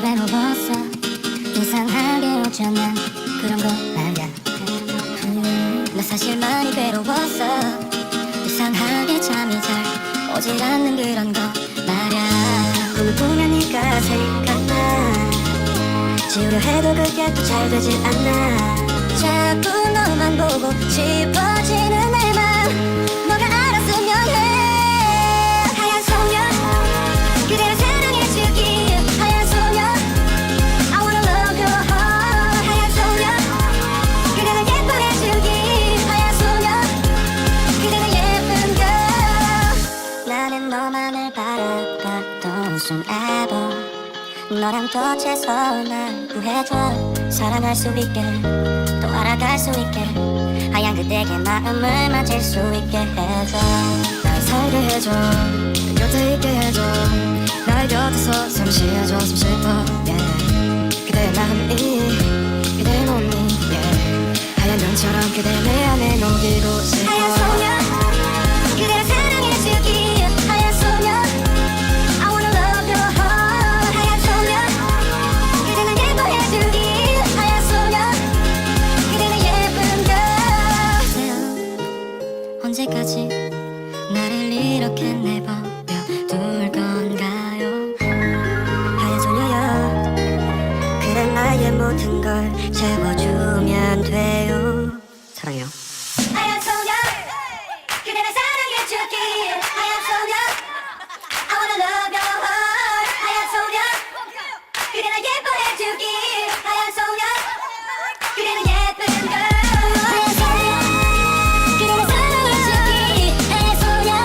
많이 외로웠어. 이상하게 어쩌면 그런 거 말야. 나 사실 많이 괴로웠어. 이상하게 잠이 잘 오질 않는 그런 거 말야. 꿈을 꾸면 네가 생각나. 지우려 해도 그게 또 잘 되질 않아. 자꾸 너만 보고 싶어지는 내 맘 너가 알았으면 해. 하얀 소녀 그대를 사랑해주기. 하얀 소녀 I wanna love your heart. 하얀 소녀 그대를 예뻐해주기. 하얀 소녀 그대를 예쁜 girl. 나는 너만을 바라봤던 손에도 너랑 더 최선을 구해줘. 사랑할 수 있게 또 알아갈 수 있게 하얀 그대의 마음을 만질 수 있게 해줘. 날 살게 해줘. 내 곁에 있게 해줘. 날 곁에서 잠시 해줘. 좀 슬퍼 yeah. 그대의 마음이 그대의 몸이 yeah. 하얀 눈처럼 그대 내 안에 녹이고 싶어. 하얀 소녀 그대를 사랑해주기. 하얀 소녀 I wanna love your heart. 하얀 소녀 그대는 예뻐해주기. 하얀 소녀 그대는 예쁜 girl. 언제까지 나를 이렇게 내버려 둘 건가요? 하얀 소녀여 그래 나의 모든 걸 채워주면 돼요. 사랑해요. 하얀 소녀 그대를 사랑해줄게. 하얀 소녀 I wanna love your heart. 하얀 소녀 그대를 예뻐해주기. 하얀 소녀 그대는 예쁜 girl. 하얀 소녀 그대를 사랑해주기. 하얀 소녀 I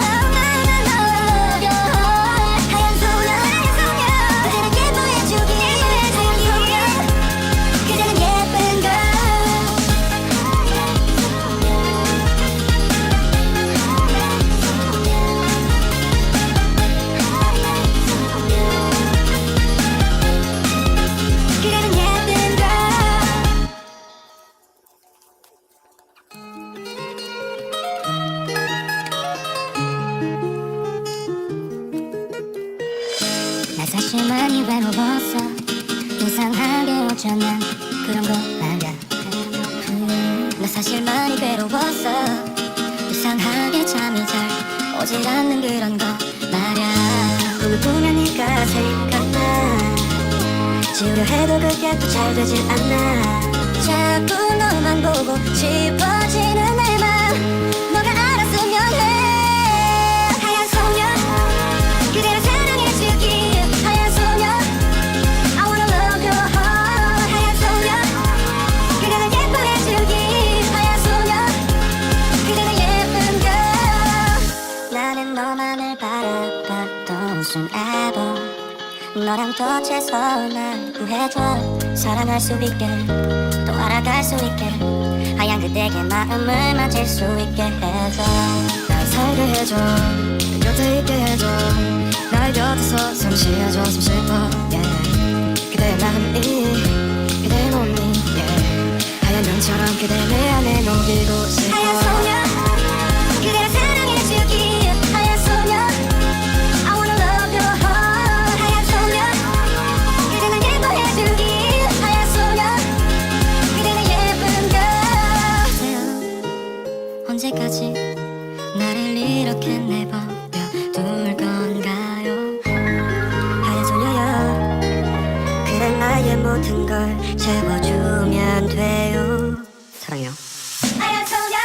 wanna love your heart. 하얀 소녀 그대를 예뻐해주기. 하얀 소녀 그대는 예쁜 girl. 그대는 예쁜 girl. 나 사실 많이 외로웠어. 이상하게 어쩌면 그런 거 말야. 나 사실 많이 괴로웠어. 이상하게 잠이 잘 오질 않는 그런 거 말야. 꿈을 꾸면 네가 생각나. 지우려 해도 그게 또 잘 되질 않아. 자꾸 너만 보고 싶어지는 내 맘 너가 알았으면 해. 하얀 소녀 그대를 사랑해주기. 하얀 소녀 I wanna love your heart. 하얀 소녀 그대를 예뻐해주기. 하얀 소녀 그대는 예쁜 girl. 나는 너만을 바라봤던 손에도 너랑 더 최선을 구해줘. 사랑할 수 있게 또 알아갈 수 있게 하얀 그대의 마음을 만질 수 있게 해줘. 날 살게 해줘. 내 곁에 있게 해줘. 날 곁에서 잠시 해줘. 좀 슬퍼 yeah. 그대의 마음이 그대의 몸이 yeah. 하얀 눈처럼 그대 내 안에 녹이고 싶어. 하얀 소녀 그대를 사랑해주기. 하얀 소녀 I wanna love your heart. 하얀 소녀 그대는 예뻐해주기. 하얀 소녀 그대는 예쁜 girl. 언제까지 나를 이렇게 내버려 둘 건가요? 하얀 소녀여 그래 나의 모든 걸 채워주면 돼요. 사랑해요. 하얀 소녀